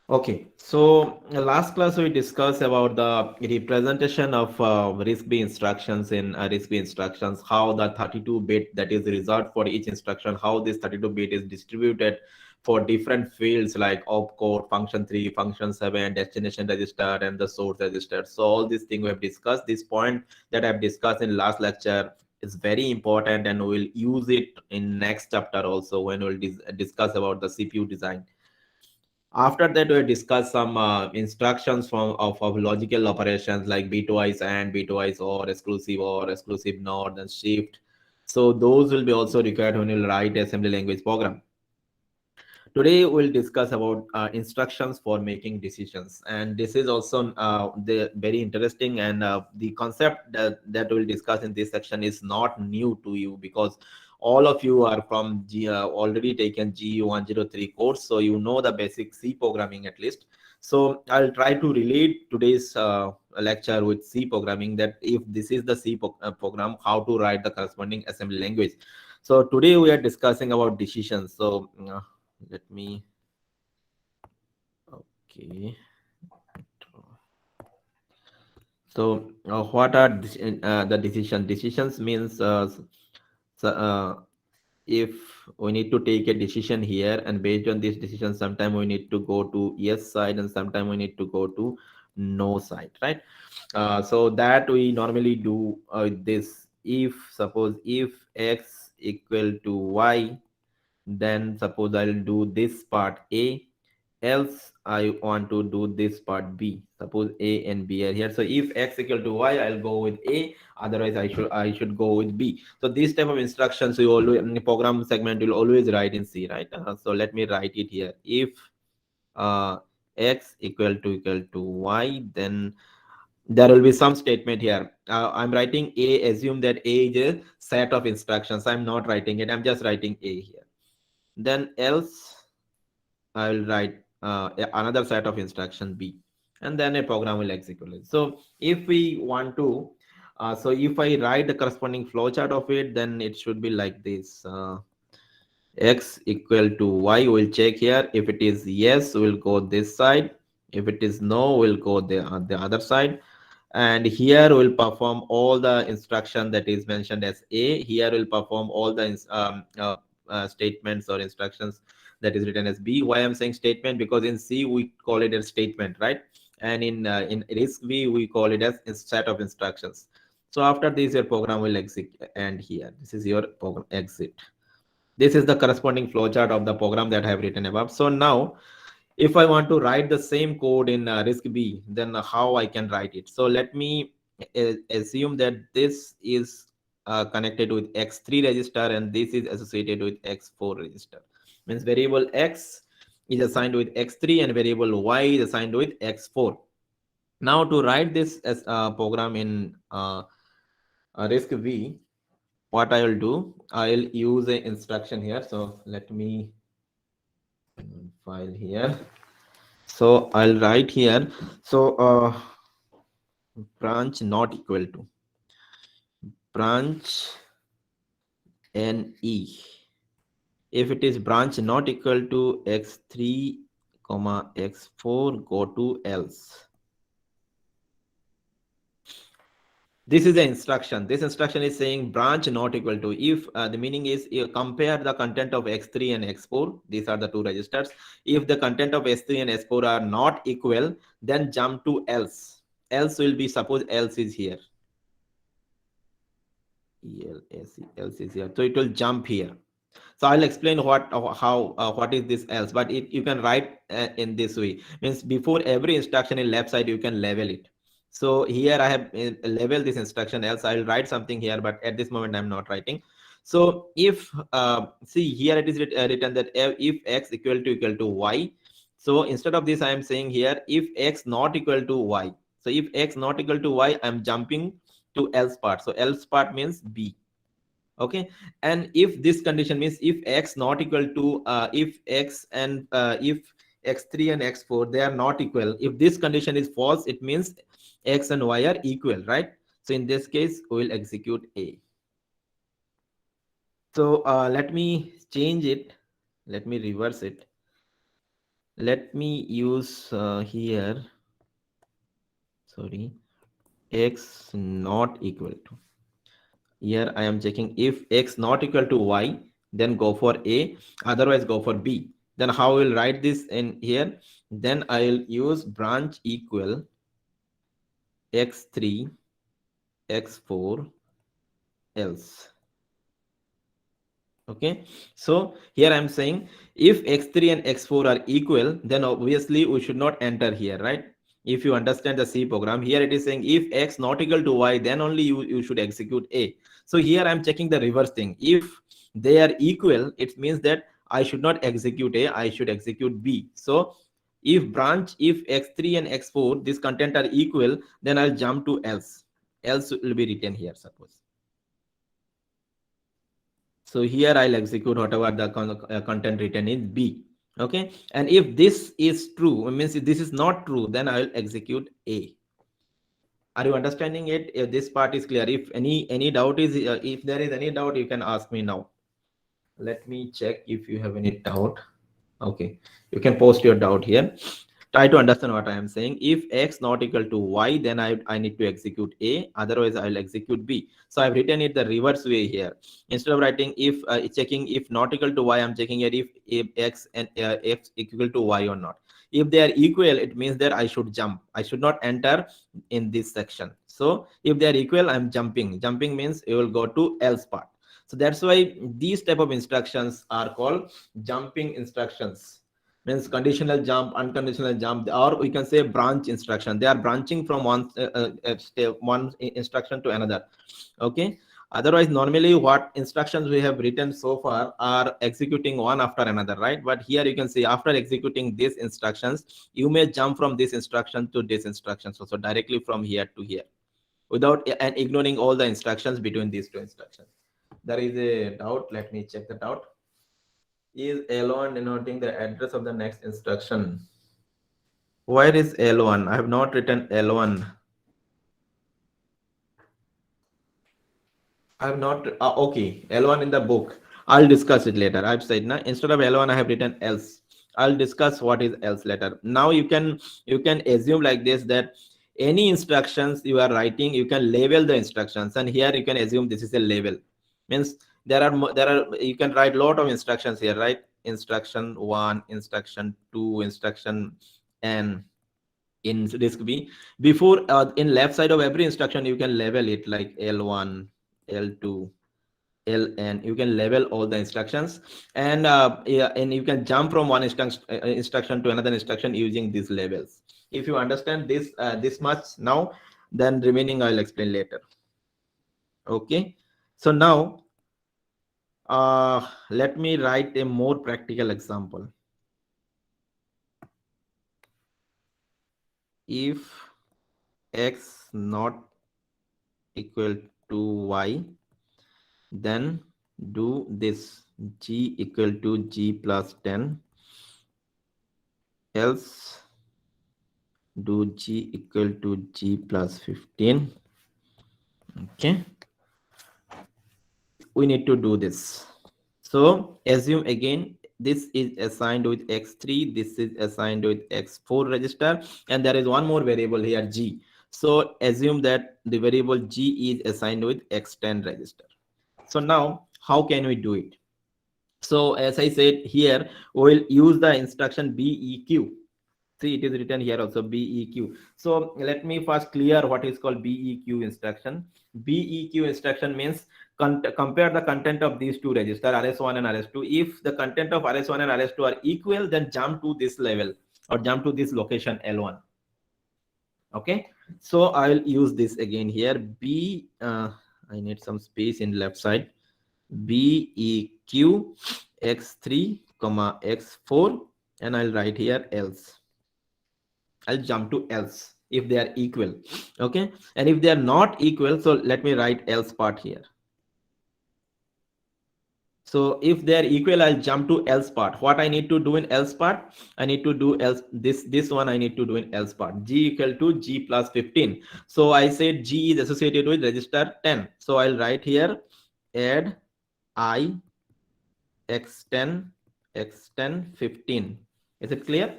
Okay, so last class we discussed about the representation of RISC-B instructions in RISC-B instructions, how the 32-bit that is reserved for each instruction, how this 32-bit is distributed for different fields like opcode, function 3, function 7, destination register, and the source register. So all these things we have discussed. This point that I've discussed in last lecture is very important, and we'll use it in next chapter also when we'll discuss about the CPU design. After that, we discuss some instructions of logical operations like bitwise and bitwise or exclusive NOT and shift. So those will be also required when you write assembly language program. Today we'll discuss about instructions for making decisions, and this is also the very interesting, and the concept that we'll discuss in this section is not new to you because all of you are from already taken G103 course, so you know the basic C programming at least. So I'll try to relate today's lecture with C programming, that if this is the program, how to write the corresponding assembly language. So today we are discussing about decisions. So let me, okay. So what are the decisions means so, if we need to take a decision here, and based on this decision sometime we need to go to yes side and sometime we need to go to no side, right? So that we normally do this. If suppose if x equal to y, then suppose I'll do this part A, else I want to do this part B. Suppose A and B are here. So if x equal to y, I'll go with A. Otherwise, I should go with B. So this type of instructions you always in the program segment you'll always write in C, right? So let me write it here. If uh, x equal to y, then there will be some statement here. I'm writing A. Assume that A is a set of instructions. I'm not writing it. I'm just writing A here. Then else I will write another set of instruction B, and then a program will execute it. So if we want to, so if I write the corresponding flowchart of it, then it should be like this. X equal to y, we'll check here. If it is yes, we'll go this side. If it is no, we'll go the other side. And here we'll perform all the instruction that is mentioned as A. Here we'll perform all the statements or instructions that is written as B. Why I'm saying statement? Because in C we call it a statement, right? And in RISC V we call it as a set of instructions. So after this, your program will exit, and here this is your program exit. This is the corresponding flowchart of the program that I have written above. So now if I want to write the same code in RISC B, then how I can write it? So let me assume that this is connected with X3 register and this is associated with X4 register. Means variable X is assigned with X3 and variable Y is assigned with X4. Now to write this as a program in RISC V, what I will do, I'll use an instruction here. So let me file here. So I'll write here. So branch not equal to branch NE. If it is branch not equal to x3 comma x4, go to else. This is the instruction. This instruction is saying branch not equal to. If the meaning is you compare the content of x3 and x4, these are the two registers. If the content of s3 and s4 are not equal, then jump to else. Else will be, suppose else is here. Else is here. So it will jump here. So I'll explain what is this else, but you can write in this way. Means before every instruction in left side you can level it. So here I have leveled this instruction else. I'll write something here, but at this moment I'm not writing. So if see here it is written that if x equal to y. So instead of this I am saying here if x not equal to y. So if x not equal to y, I'm jumping to else part. So else part means B. Okay, and if this condition means if x not equal to if x and if x3 and x4 they are not equal, if this condition is false, it means x and y are equal, right? So in this case we will execute A. So let me change it, let me reverse it. Let me use here, sorry, x not equal to. Here I am checking if x not equal to y, then go for A, otherwise go for B. Then how I will write this in here? Then I will use branch equal x3, x4, else. Okay, so here I'm saying if x3 and x4 are equal, then obviously we should not enter here, right? If you understand the C program, here it is saying if x not equal to y, then only you should execute A. So here I'm checking the reverse thing. If they are equal, it means that I should not execute A, I should execute B. So if x3 and x4 this content are equal, then I'll jump to else will be written here, suppose. So here I'll execute whatever the content written is B. Okay, and if this is true, means if this is not true, then I'll execute A. Are you understanding it? If this part is clear, if any doubt is if there is any doubt, you can ask me now. Let me check if you have any doubt. Okay, you can post your doubt here. Try to understand what I am saying. If x not equal to y, then I need to execute A, otherwise I'll execute B. So I've written it the reverse way here. Instead of writing if checking if not equal to y, I'm checking here if x and x equal to y or not. If they are equal, it means that I should jump. I should not enter in this section. So if they are equal, I'm jumping. Jumping means you will go to else part. So that's why these type of instructions are called jumping instructions. Means conditional jump, unconditional jump, or we can say branch instruction. They are branching from one instruction to another. Okay, otherwise normally what instructions we have written so far are executing one after another, right? But here you can see after executing these instructions, you may jump from this instruction to this instruction, so directly from here to here without and ignoring all the instructions between these two instructions. There is a doubt, let me check the doubt. Is L1 denoting the address of the next instruction? Where is L1? I have not written L1. I have not. Okay, L1 in the book. I'll discuss it later. I've said na, instead of L1, I have written else. I'll discuss what is else later. Now you can assume like this that any instructions you are writing, you can label the instructions, and here you can assume this is a label. Means there are you can write lot of instructions here, right? Instruction one, instruction two, instruction n in disk B. Before in left side of every instruction, you can label it like L1, L2, Ln. You can label all the instructions, and yeah, and you can jump from one instruction to another instruction using these labels. If you understand this much now, then remaining I'll explain later. Okay, so now let me write a more practical example. If x not equal to y, then do this: g equal to g plus 10, else do g equal to g plus 15. Okay, we need to do this. So assume again this is assigned with x3, this is assigned with x4 register, and there is one more variable here, g. So assume that the variable g is assigned with x10 register. So now how can we do it? So as I said here, we will use the instruction beq. See, it is written here also beq. So let me first clear what is called beq instruction. Beq instruction means compare the content of these two registers, rs1 and rs2. If the content of rs1 and rs2 are equal, then jump to this level or jump to this location L1. Okay, so I will use this again here. I need some space in left side. beq x3 comma x4, and I'll write here else. I'll jump to else if they are equal. Okay, and if they are not equal, so let me write else part here. So if they are equal, I'll jump to else part. What I need to do in else part, I need to do else this one I need to do in else part. G equal to g plus 15. So I said g is associated with register 10. So I'll write here add I x10 15. Is it clear?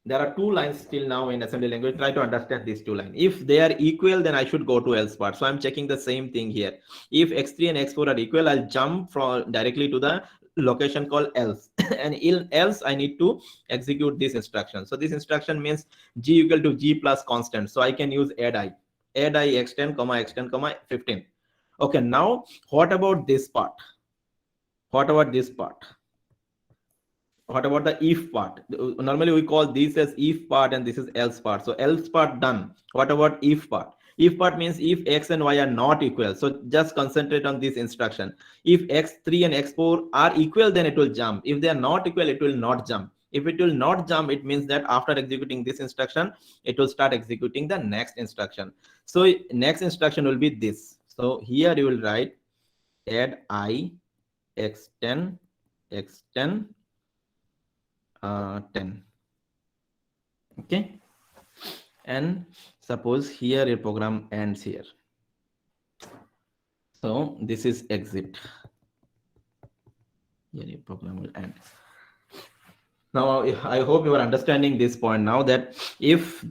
there are two lines still now in assembly language. Try to understand these two lines. If they are equal, then I should go to else part. So I'm checking the same thing here. If x3 and x4 are equal, I'll jump from directly to the location called else. And in else I need to execute this instruction. So this instruction means g equal to g plus constant. So I can use add I x10 comma x10 comma 15. Okay, now what about this part? What about this part? What about the if part? Normally we call this as if part and this is else part. So else part done. What about if part? If part means if x and y are not equal. So just concentrate on this instruction. If x3 and x4 are equal, then it will jump. If they are not equal, it will not jump. If it will not jump, it means that after executing this instruction, it will start executing the next instruction. So next instruction will be this. So here you will write add I x10 x10 10. Okay, and suppose here your program ends here. So this is exit. Here your program will end. Now I hope you are understanding this point now, that if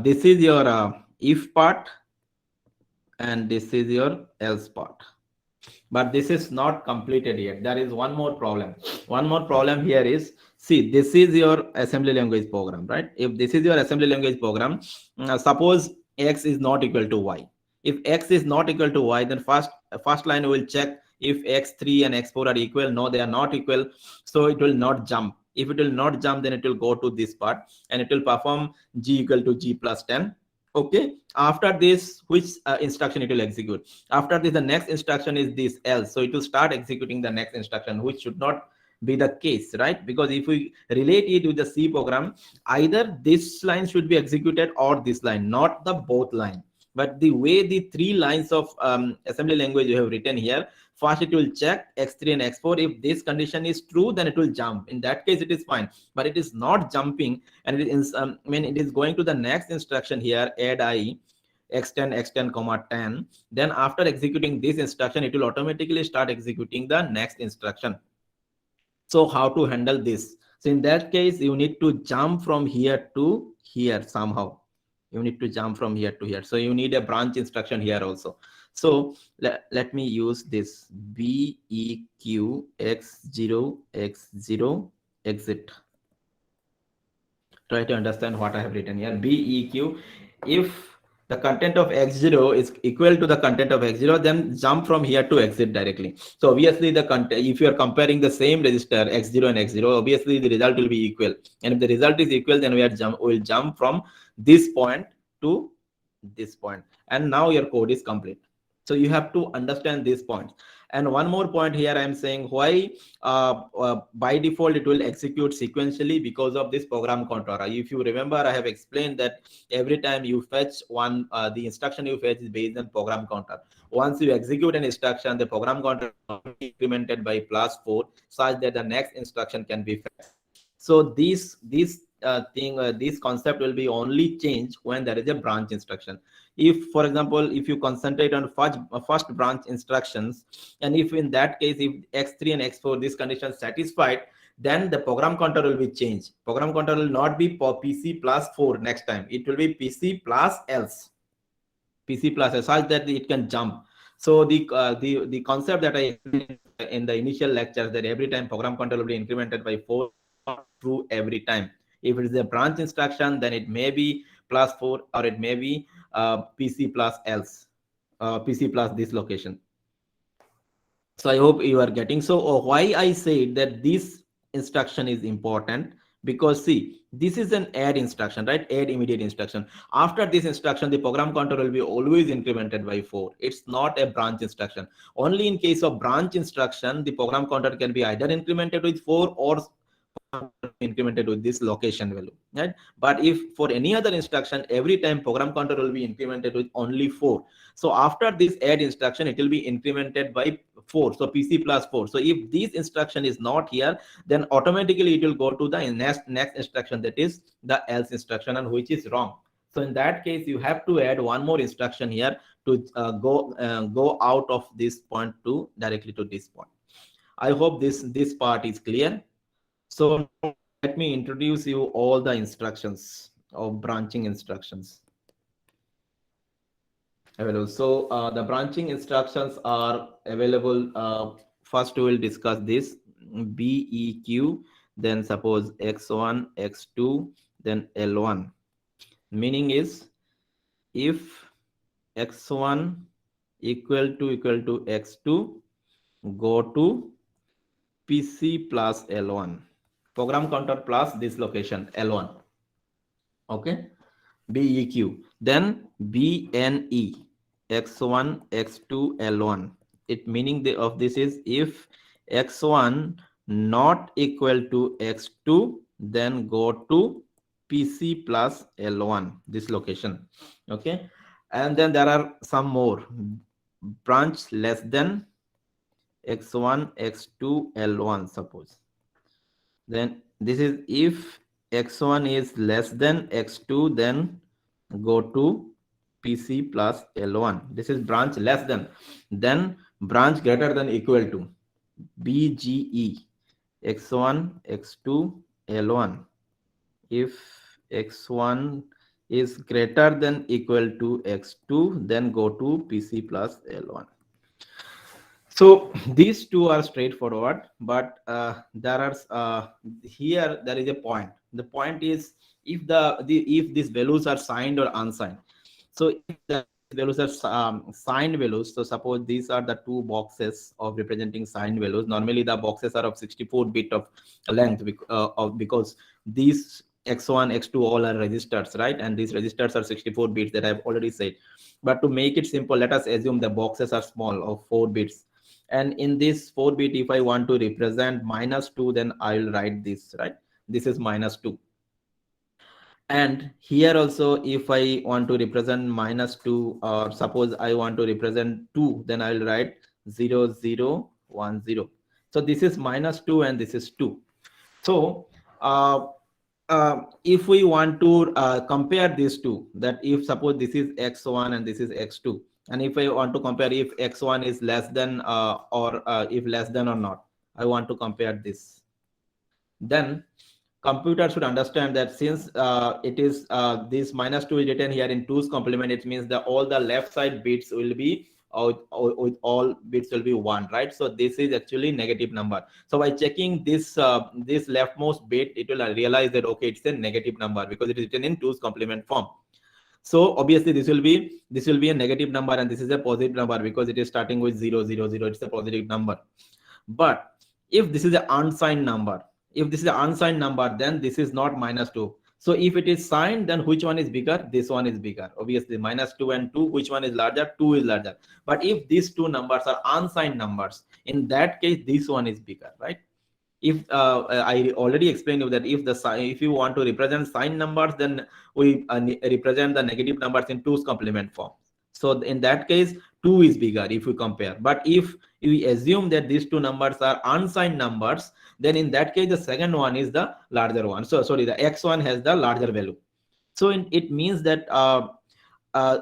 this is your if part and this is your else part, but this is not completed yet. There is one more problem. One more problem here is, see, this is your assembly language program, right? If this is your assembly language program, suppose x is not equal to y. If x is not equal to y, then first line will check if x3 and x4 are equal. No, they are not equal, so it will not jump. If it will not jump, then it will go to this part and it will perform g equal to g plus 10. Okay, after this, which instruction it will execute? After this, the next instruction is this else. So it will start executing the next instruction, which should not be the case, right? Because if we relate it with the C program, either this line should be executed or this line, not the both line. But the way the three lines of assembly language you have written here, first it will check x3 and x4. If this condition is true, then it will jump. In that case, it is fine. But it is not jumping, and it is when it is going to the next instruction here, add I x10 x10 comma 10. Then after executing this instruction, it will automatically start executing the next instruction. So how to handle this? So in that case, you need to jump from here to here somehow. You need to jump from here to here. So you need a branch instruction here also. So let me use this BEQ x0 x0 exit. Try to understand what I have written here. BEQ, if the content of x0 is equal to the content of x0, then jump from here to exit directly. So obviously the content, if you are comparing the same register x0 and x0, obviously the result will be equal. And if the result is equal, then we'll jump from this point to this point. And now your code is complete. So you have to understand these points. And one more point here, I am saying why by default it will execute sequentially, because of this program counter. If you remember, I have explained that every time you fetch one, the instruction you fetch is based on program counter. Once you execute an instruction, the program counter will be incremented by +4, such that the next instruction can be fetched. So this concept will be only changed when there is a branch instruction. If, for example, if you concentrate on first branch instructions, and if in that case, if x3 and x4 this condition satisfied, then the program counter will be changed. Program counter will not be PC plus 4 next time. It will be PC plus else. PC plus else, such that it can jump. So the concept that I explained in the initial lecture, that every time program counter will be incremented by 4, not true every time. If it is a branch instruction, then it may be +4, or it may be PC plus else, PC plus this location. So I hope you are getting. So why I said that this instruction is important, because see, this is an add instruction, right? Add immediate instruction. After this instruction, the program counter will be always incremented by 4. It's not a branch instruction. Only in case of branch instruction, the program counter can be either incremented with 4 or incremented with this location value, right? But if for any other instruction, every time program counter will be incremented with only 4. So after this add instruction, it will be incremented by 4. So PC plus 4. So if this instruction is not here, then automatically it will go to the next instruction, that is the else instruction, and which is wrong. So in that case, you have to add one more instruction here to go out of this point to directly to this point. I hope this part is clear. So let me introduce you all the instructions of branching instructions available. So the branching instructions are available. First, we will discuss this BEQ, then suppose X1, X2, then L1. Meaning is if X1 equal to X2, go to PC plus L1. Program counter plus this location L1. Okay. BEQ. Then BNE, X1, X2, L1. It meaning of this is if X1 not equal to X2, then go to PC plus L1, this location. Okay. And then there are some more. Branch less than X1, X2, L1, suppose. Then this is if X1 is less than X2, then go to PC plus L1. This is branch less than. Then branch greater than equal to BGE, X1, X2, L1. If X1 is greater than equal to X2, then go to PC plus L1. So these two are straightforward, but there are here there is a point. The point is if if these values are signed or unsigned. So if the values are signed values, so suppose these are the two boxes of representing signed values. Normally the boxes are of 64 bit of length because these x1 x2 all are registers, right? And these registers are 64 bits that I've already said. But to make it simple, let us assume the boxes are small of 4 bits, and in this 4 bit if I want to represent -2, then I will write this, right? This is -2. And here also if I want to represent -2, or suppose I want to represent 2, then I will write 0 0 1 0. So this is -2 and this is 2. So if we want to compare these two, that if suppose this is x1 and this is x2, and if I want to compare if x1 is less than or if less than or not, I want to compare this, then computer should understand that since it is this -2 is written here in 2's complement, it means that all the left side bits will be all bits will be 1, right? So this is actually negative number. So by checking this leftmost bit, it will realize that okay, it's a negative number because it is written in 2's complement form. So obviously this will be a negative number, and this is a positive number because it is starting with 0 0 0. It's a positive number. But if this is an unsigned number, then this is not -2. So if it is signed, then which one is bigger? This one is bigger. Obviously -2 and 2, which one is larger? 2 is larger. But if these two numbers are unsigned numbers, in that case this one is bigger, right? If I already explained you that if you want to represent signed numbers, then we represent the negative numbers in 2's complement form. So in that case 2 is bigger if we compare. But if we assume that these two numbers are unsigned numbers, then in that case the second one is the larger one. So sorry, the x1 has the larger value. So it means that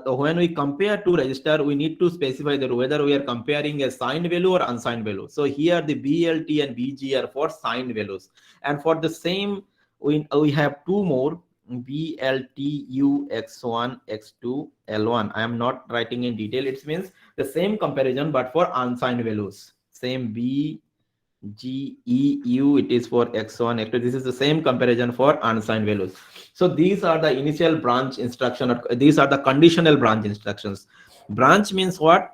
when we compare two register, we need to specify that whether we are comparing a signed value or unsigned value. So here the BLT and BG are for signed values, and for the same we have two more, BLTU x1 x2 L1. I am not writing in detail. It means the same comparison but for unsigned values. Same BGEU, it is for x1 x2. This is the same comparison for unsigned values. So these are the initial branch instruction, or these are the conditional branch instructions. Branch means what?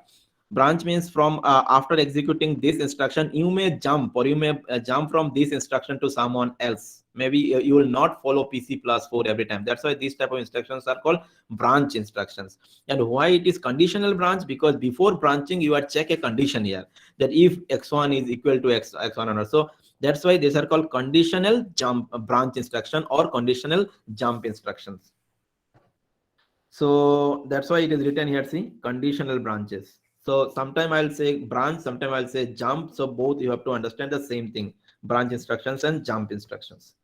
Branch means from after executing this instruction, you may jump, or you may jump from this instruction to someone else. Maybe you will not follow PC plus 4 every time. That's why these type of instructions are called branch instructions. And why it is conditional branch? Because before branching you are check a condition here, that if x1 is equal to x1 or not. So that's why these are called conditional jump branch instruction or conditional jump instructions. So that's why it is written here, see, conditional branches. So sometime I'll say branch, sometime I'll say jump. So both you have to understand the same thing, branch instructions and jump instructions.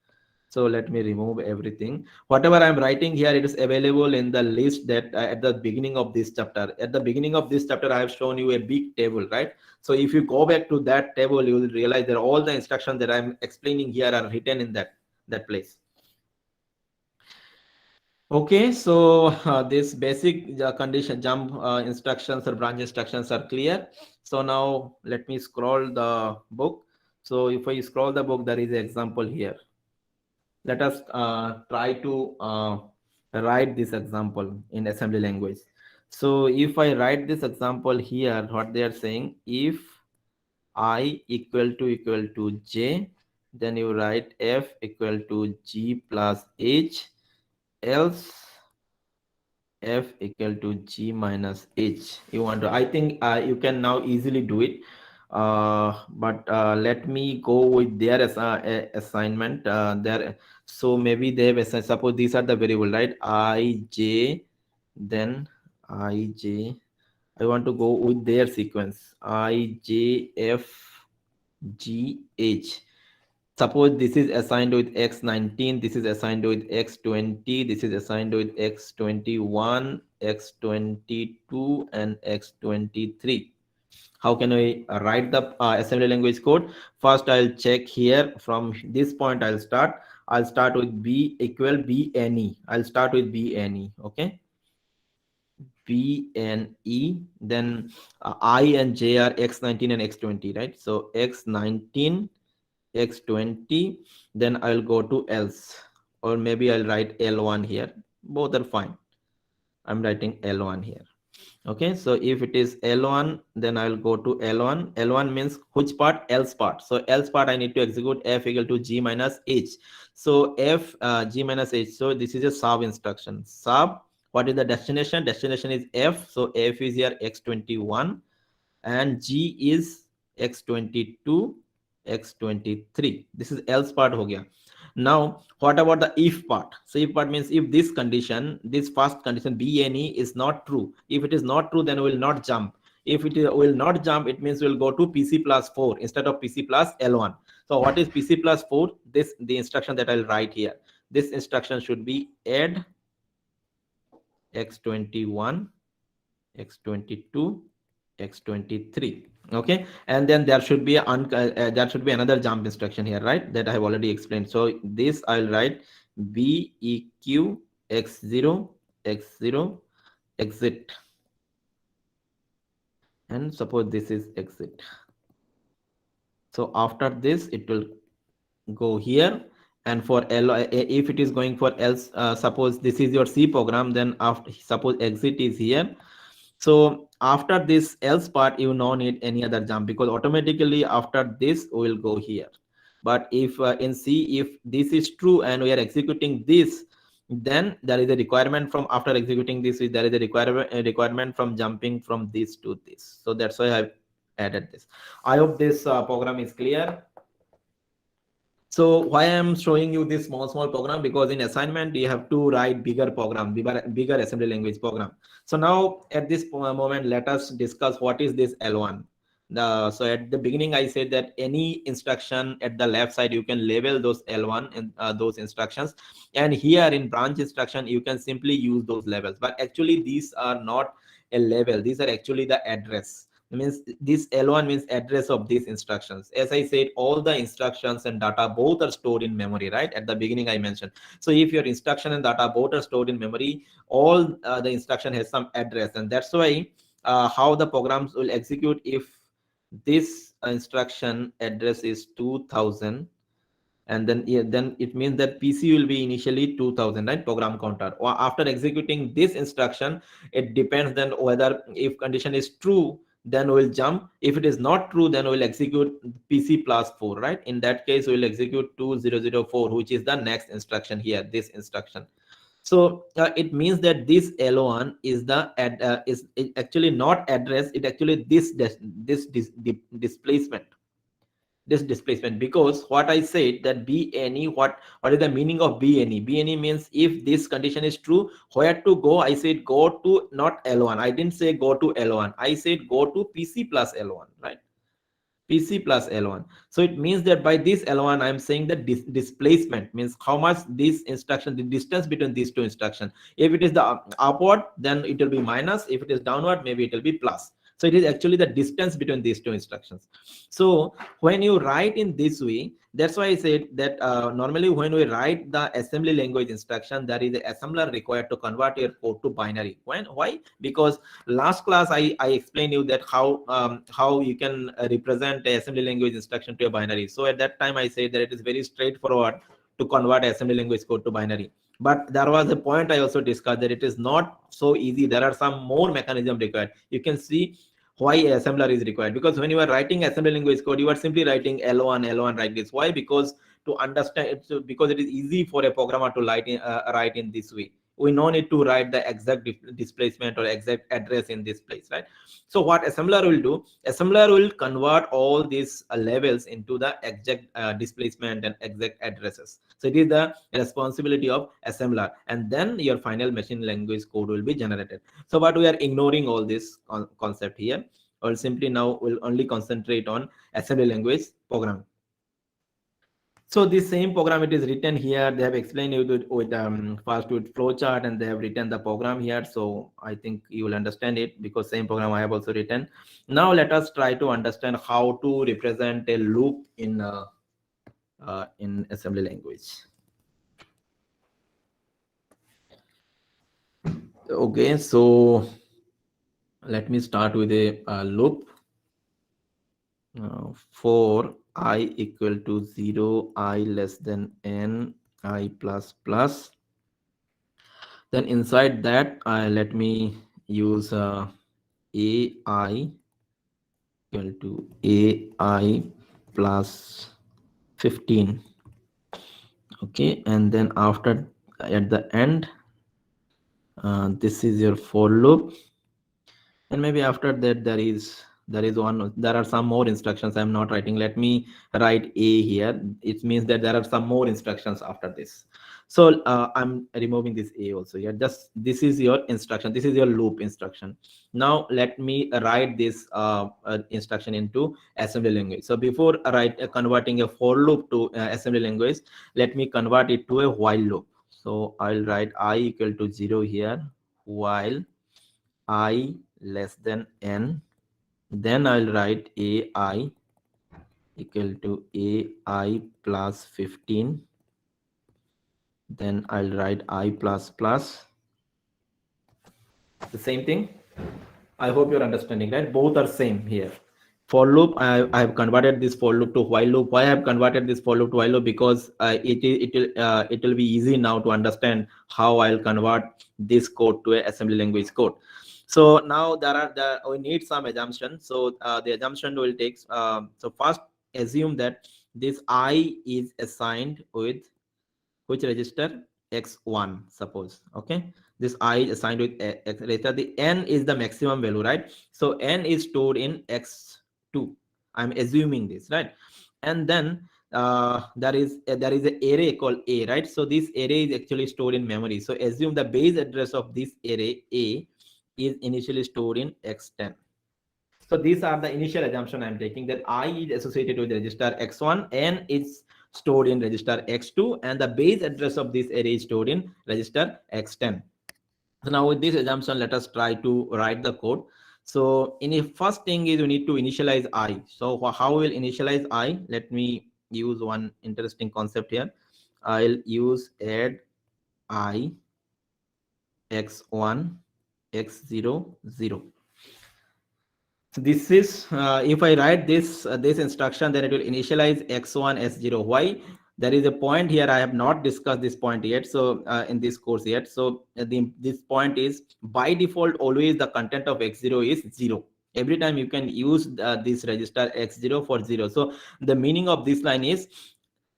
So let me remove everything. Whatever I'm writing here, it is available in the list that at the beginning of this chapter. At the beginning of this chapter, I have shown you a big table, right? So if you go back to that table, you will realize that all the instructions that I'm explaining here are written in that that place. Okay, so this basic condition jump instructions or branch instructions are clear. So now let me scroll the book. So if I scroll the book, there is an example here. Let us try to write this example in assembly language. So if I write this example here, what they are saying, if I equal to j, then you write f equal to g plus h, else f equal to g minus h. You want to, I think you can now easily do it, but let me go with their assignment there. So maybe they have assigned, suppose these are the variable, right? I j, then I j, I want to go with their sequence, I j f g h. Suppose this is assigned with x19, this is assigned with x20, this is assigned with x21, x22, and x23. How can I write the assembly language code? First, I'll check here from this point. I'll start with b equal bne. I'll start with bne. Okay, bne. Then I and j are x19 and x20, right? So x19, x20, then I'll go to else, or maybe I'll write L1 here. Both are fine. I'm writing L1 here. Okay, so if it is L1, then I'll go to L1. L1 means which part? Else part. So else part I need to execute f equal to g minus h. So f g minus h. So this is a sub instruction. Sub, what is the destination? Destination is f. So f is here x21 and g is x22, x23. This is else part ho gaya. Now what about the if part? So if part means if this condition, this first condition bne is not true. If it is not true, then we will not jump. If it will not jump, it means we'll go to pc plus 4 instead of pc plus l1. So what is pc plus 4? This, the instruction that I'll write here, this instruction should be add x21, x22, x23. Okay, and then there should be there should be another jump instruction here, right? That I have already explained. So this I'll write beq x0, x0, exit, and suppose this is exit. So after this it will go here, and for l, if it is going for else, suppose this is your C program, then after, suppose exit is here. So after this else part, you no need any other jump, because automatically after this we will go here. But if in C, if this is true and we are executing this, then there is a requirement from after executing this, there is a requirement from jumping from this to this. So that's why I've added this. I hope this program is clear. So why I'm showing you this small program, because in assignment you have to write bigger program, bigger assembly language program. So now at this moment, let us discuss what is this L1. So at the beginning I said that any instruction at the left side you can label those L1 and those instructions, and here in branch instruction you can simply use those labels, but actually these are not a label, these are actually the address. Means this L1 means address of these instructions. As I said, all the instructions and data both are stored in memory, right? At the beginning I mentioned. So if your instruction and data both are stored in memory, all the instruction has some address, and that's why how the programs will execute. If this instruction address is 2000, and then then it means that PC will be initially 2000, right? Program counter. Or after executing this instruction, it depends then whether if condition is true, then we'll jump. If it is not true, then we'll execute PC plus 4, right? In that case, we'll execute 2004, which is the next instruction here, this instruction. So it means that this L1 is the is actually not address, it actually this displacement, this displacement. Because what I said that bne, what is the meaning of bne means if this condition is true, where to go? I said go to not L1, I didn't say go to L1, I said go to PC plus L1, right? PC plus L1. So it means that by this L1 I'm saying that displacement means how much this instruction, the distance between these two instructions. If it is the upward, then it will be minus. If it is downward, maybe it will be plus. So it is actually the distance between these two instructions. So when you write in this way, that's why I said that normally when we write the assembly language instruction, there is an assembler required to convert your code to binary. Why? Because last class I explained you that how you can represent a assembly language instruction to a binary. So at that time I said that it is very straightforward to convert assembly language code to binary. But there was a point I also discussed that it is not so easy. There are some more mechanism required. You can see why assembler is required, because when you are writing assembly language code, you are simply writing L1 like this. Why? Because to understand it, because it is easy for a programmer to write in this way. We no need to write the exact displacement or exact address in this place, right? So what assembler will do, assembler will convert all these levels into the exact displacement and exact addresses. So it is the responsibility of assembler, and then your final machine language code will be generated. So but we are ignoring all this concept here, or simply now we'll only concentrate on assembly language programming. So this same program, it is written here. They have explained it with first with flowchart, and they have written the program here. So I think you will understand it, because same program I have also written. Now let us try to understand how to represent a loop in assembly language. Okay, so let me start with a loop. For I equal to 0, I less than n, I plus plus. Then inside that, let me use ai equal to ai plus 15. Okay, and then after, at the end, this is your for loop, and maybe after that there are some more instructions I'm not writing. Let me write a here. It means that there are some more instructions after this. So I'm removing this a also here. Just this is your instruction, this is your loop instruction. Now let me write this instruction into assembly language. So before converting a for loop to assembly language, let me convert it to a while loop. So I'll write I equal to 0 here, while I less than n. Then I'll write ai equal to ai plus 15. Then I'll write I plus plus. The same thing. I hope you're understanding, right? Both are same here. For loop, I have converted this for loop to while loop. Why I have converted this for loop to while loop? Because it will be easy now to understand how I'll convert this code to a assembly language code. So now we need some assumption. So the assumption will take. So first, assume that this I is assigned with which register, x1, suppose. Okay, this I is assigned with x register. The n is the maximum value, right? So n is stored in x2. I'm assuming this, right? And then there is an array called a, right? So this array is actually stored in memory. So assume the base address of this array a is initially stored in x10. So these are the initial assumption I'm taking, that I is associated with register x1, n is stored in register x2, and the base address of this array is stored in register x10. So now with this assumption, let us try to write the code. So in the first thing is we need to initialize I. So how we'll initialize I? Let me use one interesting concept here. I'll use add I x1 x0 0. So this is if I write this instruction, then it will initialize x1 s0. Why? There is a point here I have not discussed this point yet, so in this course yet. So this point is, by default always the content of x0 is 0. Every time you can use this register x0 for 0. So the meaning of this line is,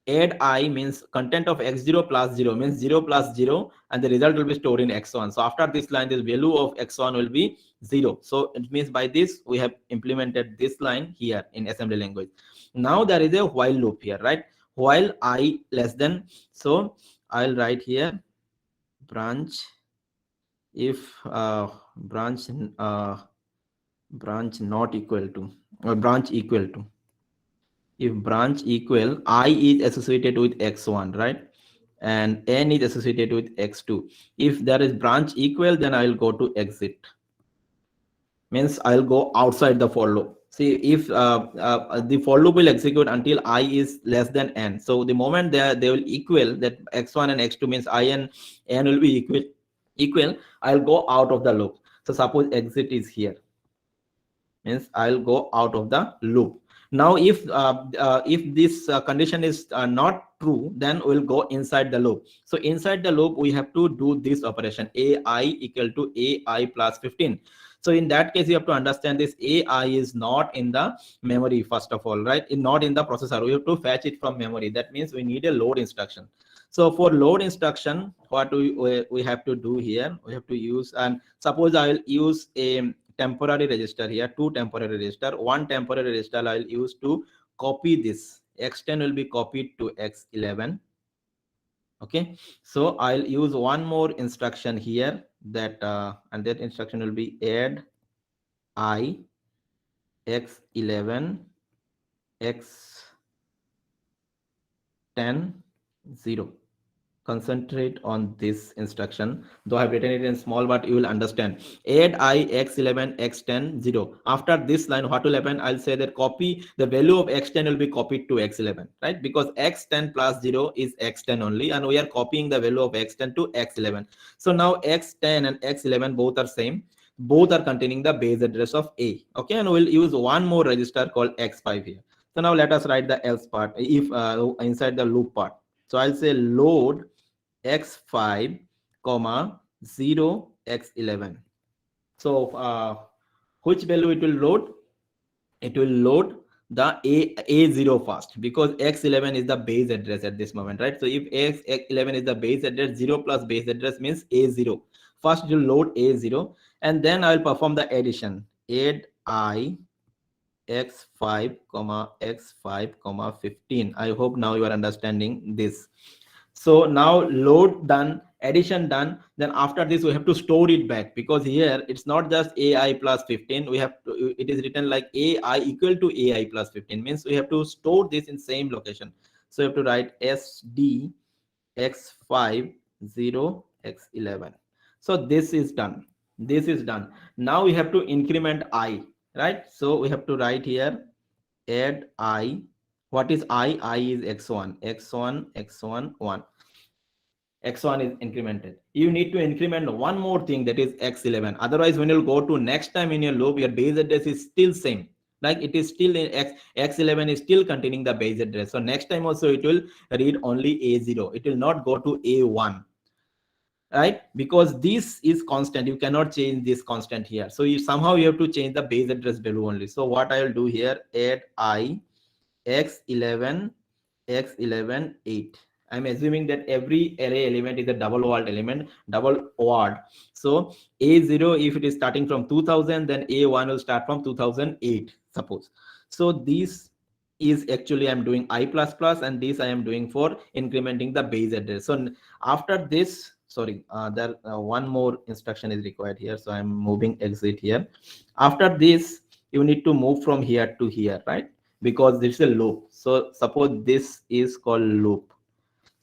add I means content of x0 plus 0 means 0 plus 0, and the result will be stored in x1. So after this line, the value of x1 will be 0. So it means by this we have implemented this line here in assembly language. Now there is a while loop here, right? While I less than, so I'll write here branch if branch not equal to, or branch equal to. If branch equal, I is associated with x1, right? And n is associated with x2. If there is branch equal, then I will go to exit. means I'll go outside the for loop. See, if the for loop will execute until I is less than n, so the moment they will equal, that x1 and x2 means I and n will be equal, I'll go out of the loop. So suppose exit is here, means I'll go out of the loop. Now if this condition is not true, then we'll go inside the loop. So inside the loop we have to do this operation, ai equal to ai plus 15. So in that case you have to understand this ai is not in the memory, first of all, right? Not in the processor, we have to fetch it from memory. That means we need a load instruction. So for load instruction, what we have to do here, we have to use, and suppose I will use a temporary register here, two temporary register. One temporary register I will use to copy this. X10 will be copied to X11. Okay, so I'll use one more instruction here, that and that instruction will be add I X11 X10 0. Concentrate on this instruction, though I have written it in small, but you will understand. Add I x11 x10 0. After this line, what will happen? I'll say that copy the value of x10 will be copied to x11, right? Because x10 plus 0 is x10 only, and we are copying the value of x10 to x11. So now x10 and x11 both are same, both are containing the base address of a. Okay, and we'll use one more register called x5 here. So now let us write the else part, if inside the loop part. So I'll say load x5 comma 0 x11. So which value it will load? It will load the a0 first, because x11 is the base address at this moment, right? So if x11 is the base address, 0 plus base address means a0. First you load a0, and then I will perform the addition. Add I x5 comma x5 comma 15. I hope now you are understanding this. So now load done, addition done, then after this we have to store it back, because here it's not just ai plus 15, we have to, it is written like ai equal to ai plus 15, means we have to store this in same location. So you have to write sd x5 0 x11. So this is done, this is done. Now we have to increment I, right? So we have to write here add I. What is I is x1 x1 x1 1. X1 is incremented. You need to increment one more thing, that is x11. Otherwise, when you go to next time in your loop, your base address is still same, like it is still in x11 is still containing the base address. So next time also it will read only a0, it will not go to a1, right? Because this is constant, you cannot change this constant here. So you somehow you have to change the base address value only. So what I will do here, add I x11 x11 8. I'm assuming that every array element is a double word element, double word. So a0, if it is starting from 2000, then a1 will start from 2008, suppose. So this is actually I'm doing I plus plus, and this I am doing for incrementing the base address. So after this, sorry, there one more instruction is required here. So I'm moving exit here. After this, you need to move from here to here, right? Because this is a loop. So suppose this is called loop.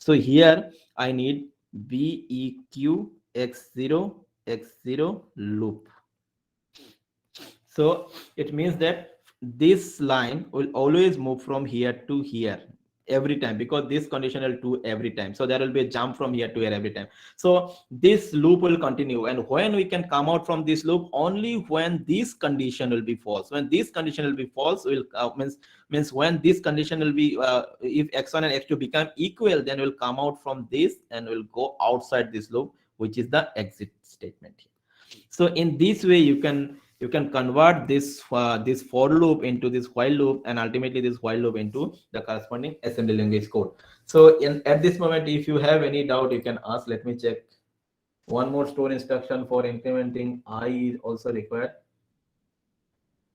So here I need BEQ x0 x0 loop. So it means that this line will always move from here to here every time, because this conditional to every time. So there will be a jump from here to here every time. So this loop will continue, and when we can come out from this loop, only when this condition will be false. When this condition will be false, will means when this condition will be if x1 and x2 become equal, then we'll come out from this and we'll go outside this loop, which is the exit statement. So in this way you can convert this this for loop into this while loop, and ultimately this while loop into the corresponding assembly language code. So at this moment, if you have any doubt, you can ask. Let me check. One more store instruction for incrementing I is also required.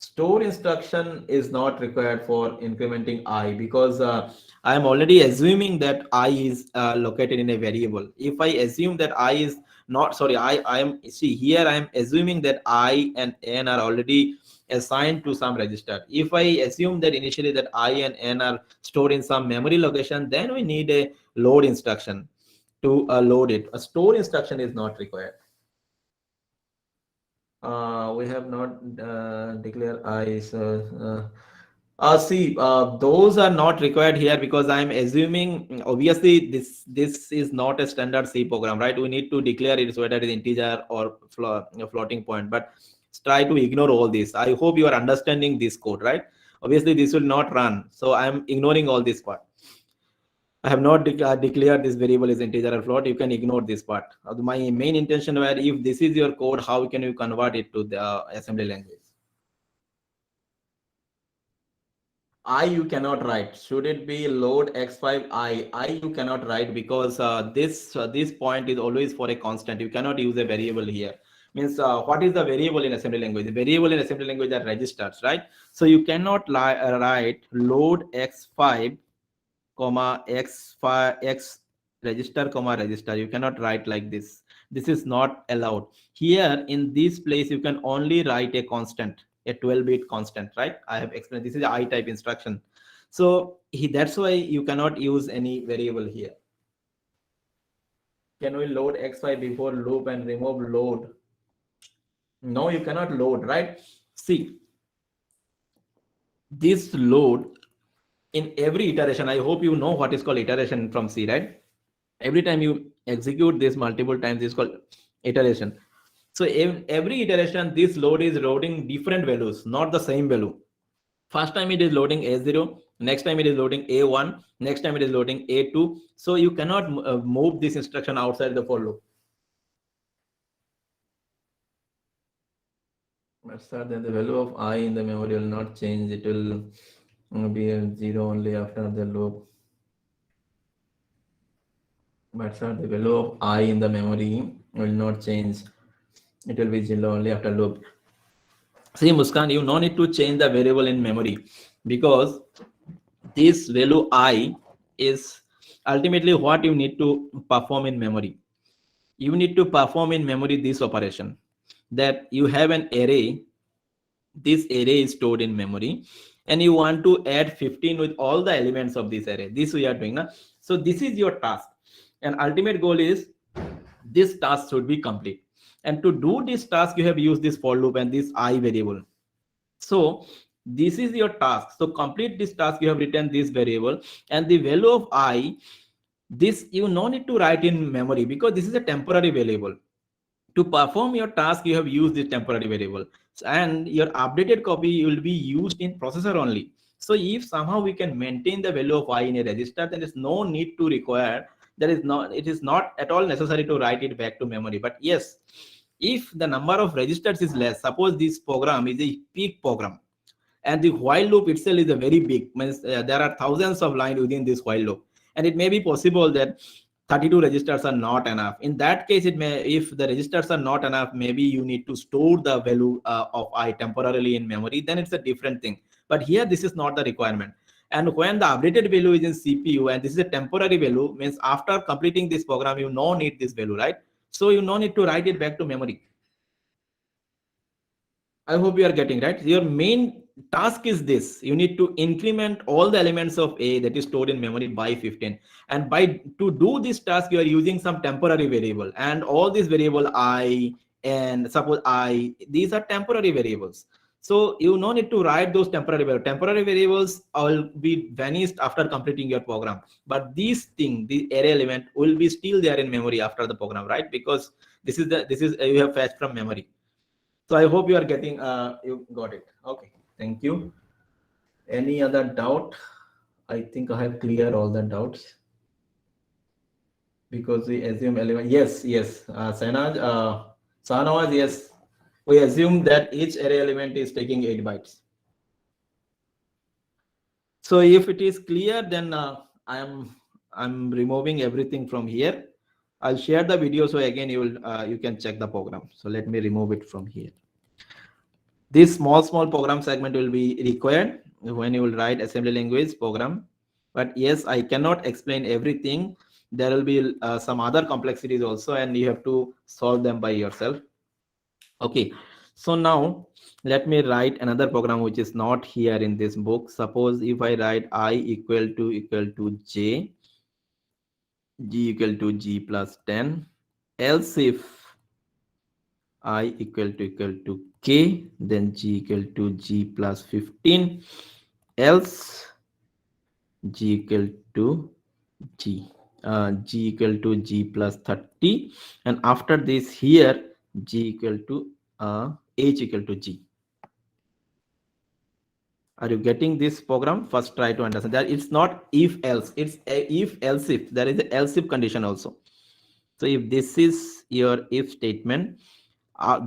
Store instruction is not required for incrementing I, because I am already assuming that I is located in a variable. If I assume that I is not, sorry, I am, see here I am assuming that I and n are already assigned to some register. If I assume that initially that I and n are stored in some memory location, then we need a load instruction to load it. A store instruction is not required. We have not declared I. So, see, those are not required here because I'm assuming obviously this is not a standard C program, right? We need to declare it whether it is integer or floating point. But try to ignore all this. I hope you are understanding this code, right? Obviously, this will not run, so I'm ignoring all this part. I have not declared this variable is integer or float. You can ignore this part. My main intention were if this is your code, how can you convert it to the assembly language? I you cannot write. Should it be load x5 I you cannot write because this point is always for a constant. You cannot use a variable here. Means what is the variable in assembly language? The variable in assembly language are registers, right? So you cannot write load x5 comma x5 x register comma register. You cannot write like this. This is not allowed here. In this place you can only write a constant, a 12-bit constant, right? I have explained this is I type instruction. So that's why you cannot use any variable here. Can we load x5 before loop and remove load? No, you cannot load, right? See, this load in every iteration, I hope you know what is called iteration from C, right? Every time you execute this multiple times is called iteration. So in every iteration this load is loading different values, not the same value. First time it is loading a0, next time it is loading a1, next time it is loading a2. So you cannot move this instruction outside the for loop. But sir, then the value of I in the memory will not change. It will be a 0 only after the loop. But sir, the value of I in the memory will not change. It will be 0 only after loop. See, Muskan, you no need to change the variable in memory because this value I is ultimately what you need to perform in memory. You need to perform in memory this operation that you have an array. This array is stored in memory and you want to add 15 with all the elements of this array. This we are doing now. So this is your task and ultimate goal is this task should be complete. And to do this task, you have used this for loop and this I variable. So this is your task. So complete this task, you have written this variable and the value of I, this you no need to write in memory because this is a temporary variable. To perform your task, you have used this temporary variable and your updated copy will be used in processor only. So if somehow we can maintain the value of I in a register, then there's no need to require, it is not at all necessary to write it back to memory. But yes, if the number of registers is less, suppose this program is a peak program and the while loop itself is a very big, means there are thousands of lines within this while loop and it may be possible that 32 registers are not enough. In that case, it may, if the registers are not enough, maybe you need to store the value of I temporarily in memory, then it's a different thing. But here this is not the requirement. And when the updated value is in CPU and this is a temporary value, means after completing this program you no need this value, right? So you no need to write it back to memory. I hope you are getting right. Your main task is this. You need to increment all the elements of A that is stored in memory by 15. And by to do this task, you are using some temporary variable. And all these variable I and suppose I, these are temporary variables. So you no need to write those temporary variables. Temporary variables will be vanished after completing your program. But this thing, the array element will be still there in memory after the program, right? Because this is you have fetched from memory. So I hope you are getting, you got it. Okay, thank you. Any other doubt? I think I have cleared all the doubts because we assume element. Yes, yes. Sanawaz, yes. We assume that each array element is taking 8 bytes. So if it is clear, then I'm removing everything from here. I'll share the video so again you can check the program. So let me remove it from here. This small program segment will be required when you will write assembly language program. But yes, I cannot explain everything. There will be some other complexities also and you have to solve them by yourself. Okay, so now let me write another program which is not here in this book. Suppose if I write I equal to j, g equal to g plus 10, else if I equal to k, then g equal to g plus 15, else g equal to g, g equal to g plus 30, and after this here g equal to h equal to g. Are you getting this program? First try to understand that it's not if else, it's a if else if. There is a else if condition also. So if this is your if statement,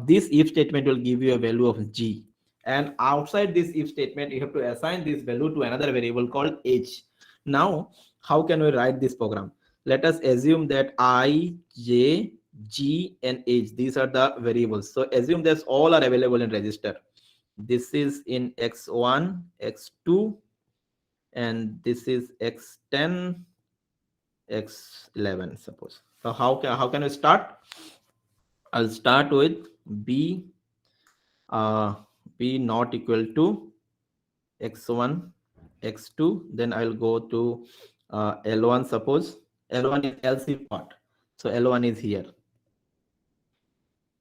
this if statement will give you a value of g, and outside this if statement you have to assign this value to another variable called h. Now how can we write this program? Let us assume that I, j, g and h, these are the variables. So assume that all are available in register. This is in x1, x2, and this is x10, x11 suppose. So how can we start? I'll start with b, uh, b not equal to x1, x2, then I'll go to L1. Suppose L1 is else if part, so L1 is here.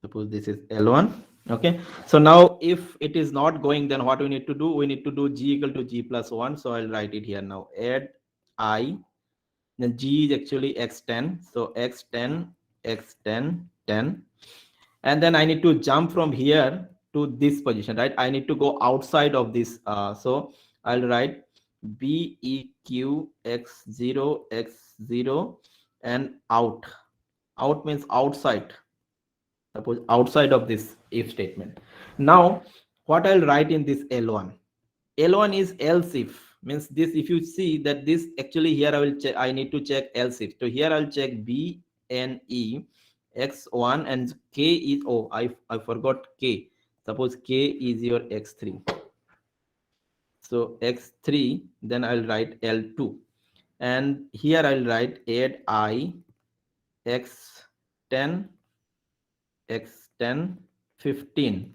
Suppose this is L1. Okay, so now if it is not going, then what we need to do? We need to do g equal to g plus 1. So I'll write it here now. Add I, then g is actually x10, so x10, x10, 10, and then I need to jump from here to this position, right? I need to go outside of this, so I'll write beq x0, x0, and out means outside. Suppose outside of this if statement. Now what I'll write in this L1, L1 is else if, means this, if you see that this actually here I will check, I need to check else if. So here I'll check b and e, x1, and k is, oh, I forgot k. Suppose k is your x3. So x3, then I'll write L2, and here I'll write add I, x10, x10, 15.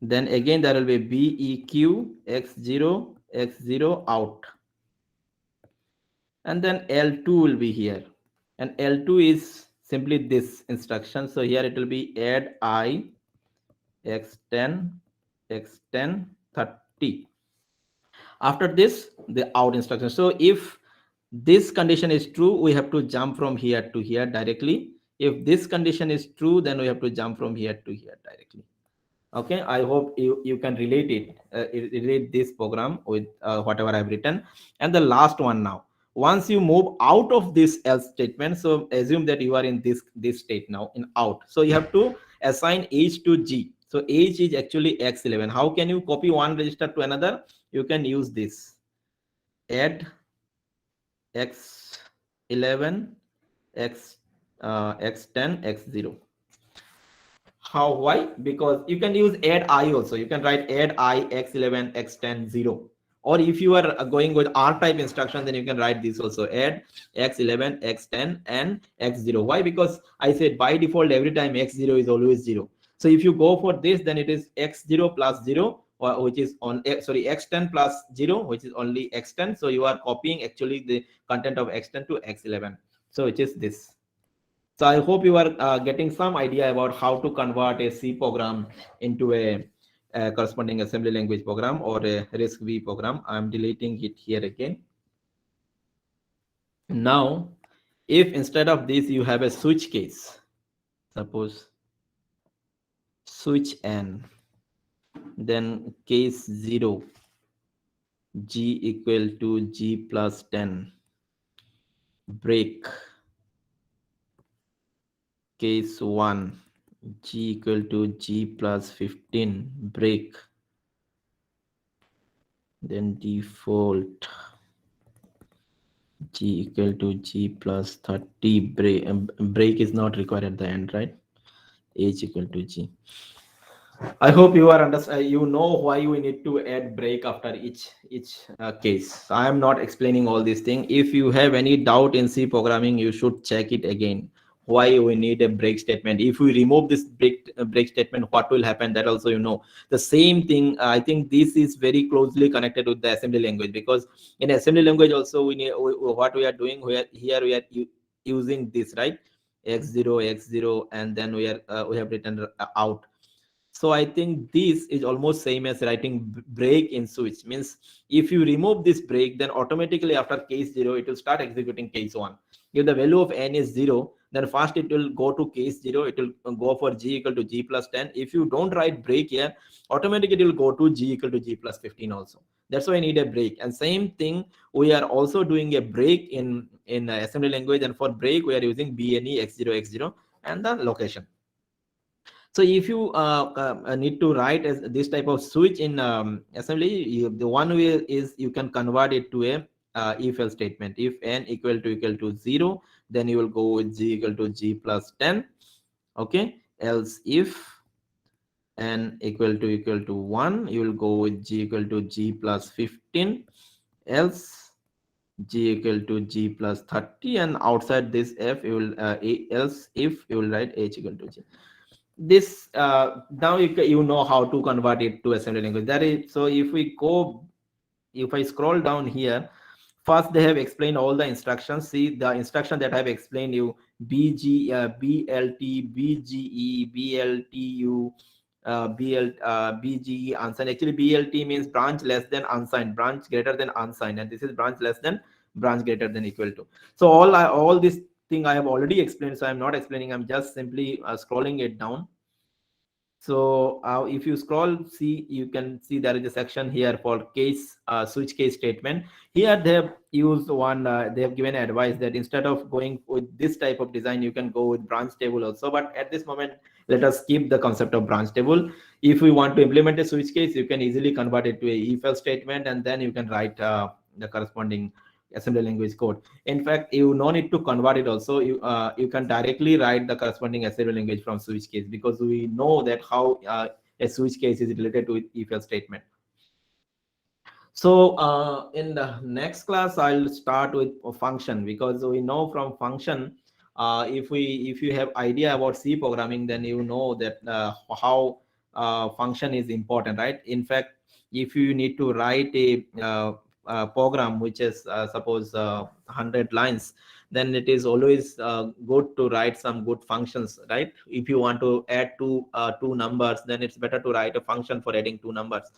Then again there will be beq x0, x0 out, and then L2 will be here, and L2 is simply this instruction. So here it will be add I, x10, x10, 30. After this the out instruction. So if this condition is true, we have to jump from here to here directly. If this condition is true, then we have to jump from here to here directly. Okay, I hope you can relate it, relate this program with whatever I've written. And the last one now, once you move out of this else statement, so assume that you are in this state now in out, so you have to assign h to g. So h is actually x11. How can you copy one register to another? You can use this, add x11, x10, x0. How? Why? Because you can use add I also. You can write add I, x11, x10, 0. Or if you are going with R type instruction, then you can write this also, add x11, x10, and x0. Why? Because I said by default every time x0 is always 0. So if you go for this, then it is x0 plus 0, or which is on, sorry, x10 plus 0, which is only x10. So you are copying actually the content of x10 to x11. So which is this. So I hope you are getting some idea about how to convert a C program into a corresponding assembly language program or a RISC-V program. I'm deleting it here again. Now, if instead of this you have a switch case, suppose switch n, then case 0, g equal to g plus 10, break, case 1, g equal to g plus 15, break, then default g equal to g plus 30, break is not required at the end, right? H equal to g. I hope you are you know why we need to add break after each case. I am not explaining all these things. If you have any doubt in C programming, you should check it again. Why we need a break statement? If we remove this break statement, what will happen? That also you know. The same thing. I think this is very closely connected with the assembly language, because in assembly language also we need what we are doing. We are using this, right? x0 and then we have written out. So I think this is almost same as writing break in switch. Means if you remove this break, then automatically after case 0 it will start executing case 1. If the value of n is 0, then first it will go to case 0, it will go for g equal to g plus 10. If you don't write break here, automatically it will go to g equal to g plus 15 also. That's why I need a break. And same thing, we are also doing a break in assembly language, and for break we are using bne x0 and the location. So if you need to write as this type of switch in assembly, the one way is you can convert it to a if else statement. If n equal to 0, then you will go with g equal to g plus 10. Okay, else if n equal to 1, you will go with g equal to g plus 15. Else g equal to g plus 30, and outside this f you will else if you will write h equal to g. This now you know how to convert it to assembly language. That is, so if I scroll down here, first they have explained all the instructions. See the instruction that I have explained you: bg blt bge bltu bge unsigned. Actually blt means branch less than unsigned, branch greater than unsigned, and this is branch less than, branch greater than equal to. So all this thing I have already explained, so I'm not explaining, I'm just simply scrolling it down. So if you scroll, see, you can see there is a section here for case switch case statement. Here they have used one, they have given advice that instead of going with this type of design, you can go with branch table also. But at this moment, let us skip the concept of branch table. If we want to implement a switch case, you can easily convert it to a if else statement, and then you can write the corresponding assembly language code. In fact, you no need to convert it also. You can directly write the corresponding assembly language from switch case, because we know that how a switch case is related to if else statement. So in the next class I'll start with a function, because we know from function, if you have idea about C programming, then you know that how function is important, right? In fact, if you need to write a program which is suppose 100 lines, then it is always good to write some good functions, right? If you want to add two numbers, then it's better to write a function for adding two numbers.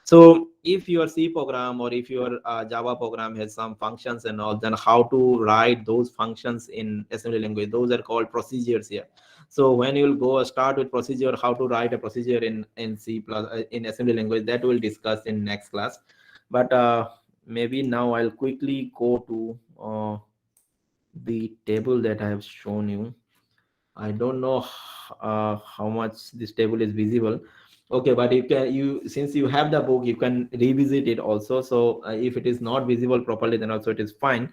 So if your C program or if your Java program has some functions and all, then how to write those functions in assembly language? Those are called procedures here. So when you'll go start with procedure, how to write a procedure in C plus in assembly language, that we'll discuss in next class. But maybe now I'll quickly go to the table that I have shown you. I don't know how much this table is visible. Okay, but you since you have the book, you can revisit it also. So if it is not visible properly, then also it is fine.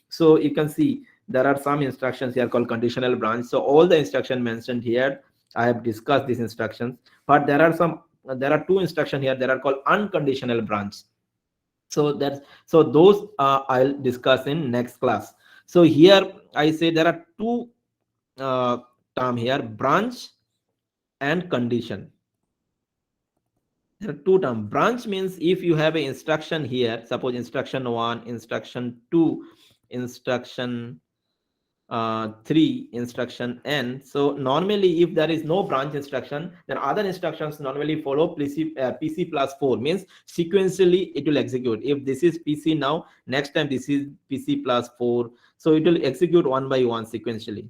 So you can see there are some instructions here called conditional branch. So all the instruction mentioned here, I have discussed these instructions. But there are two instructions here that are called unconditional branch. So those I'll discuss in next class. So here I say there are two uh, term here, branch and condition. There are two terms. Branch means if you have an instruction here, suppose instruction 1, instruction 2, instruction 3, instruction n. So normally if there is no branch instruction, then other instructions normally follow pc plus 4, means sequentially it will execute. If this is pc now, next time this is pc plus 4, so it will execute one by one sequentially.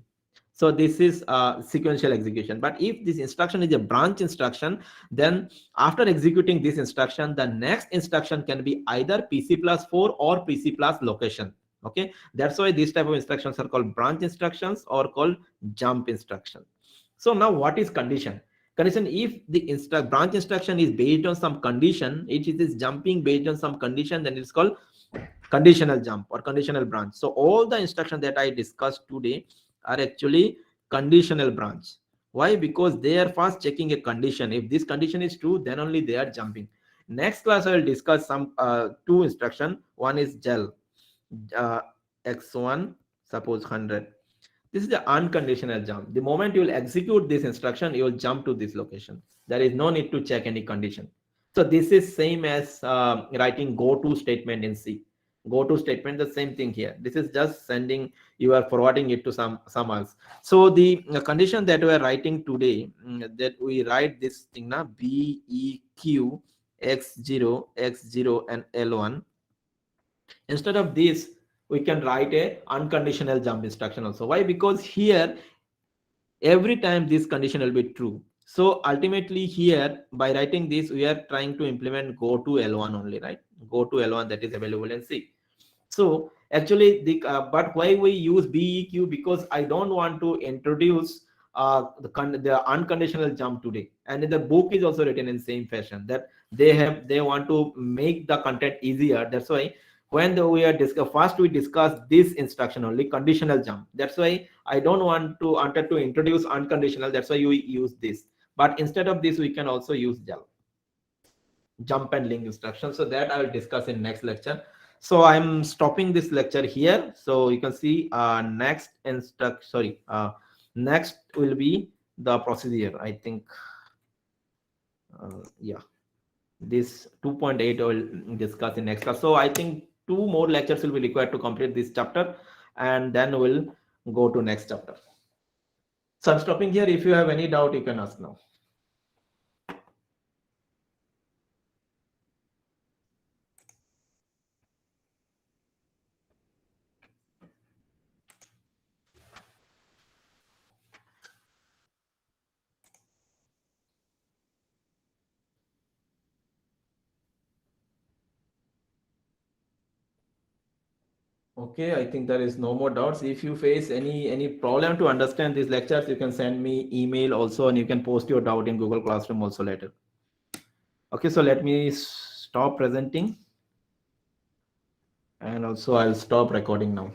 So this is sequential execution. But if this instruction is a branch instruction, then after executing this instruction, the next instruction can be either pc plus 4 or pc plus location. Okay, that's why these type of instructions are called branch instructions or called jump instruction. So now what is condition? Condition, if the branch instruction is based on some condition, it is jumping based on some condition, then it's called conditional jump or conditional branch. So all the instructions that I discussed today are actually conditional branch. Why? Because they are first checking a condition. If this condition is true, then only they are jumping. Next class I will discuss some two instruction. One is gel uh, x1, suppose 100. This is the unconditional jump. The moment you will execute this instruction, you will jump to this location. There is no need to check any condition. So this is same as writing go to statement in C. go to statement, the same thing here. This is just sending, you are forwarding it to some else. So the condition that we are writing today, that we write this thing now, beq x0 x0 and l1. Instead of this, we can write a unconditional jump instruction also. Why? Because here every time this condition will be true. So ultimately here, by writing this, we are trying to implement go to l1 only, right? Go to l1 that is available in C. So actually the but why we use beq? Because I don't want to introduce the unconditional jump today. And in the book is also written in same fashion, that they want to make the content easier. That's why when we are first we discuss this instruction only, conditional jump. That's why I don't want to wanted to introduce unconditional. That's why you use this. But instead of this, we can also use jump and link instruction. So that I will discuss in next lecture. So I'm stopping this lecture here. So you can see next will be the procedure. I think yeah, this 2.8 I will discuss in next class. So I think 2 more lectures will be required to complete this chapter, and then we'll go to next chapter. So I'm stopping here. If you have any doubt, you can ask now. Okay, I think there is no more doubts. If you face any problem to understand these lectures, you can send me email also, and you can post your doubt in Google Classroom also later. Okay, so let me stop presenting, and also I'll stop recording now.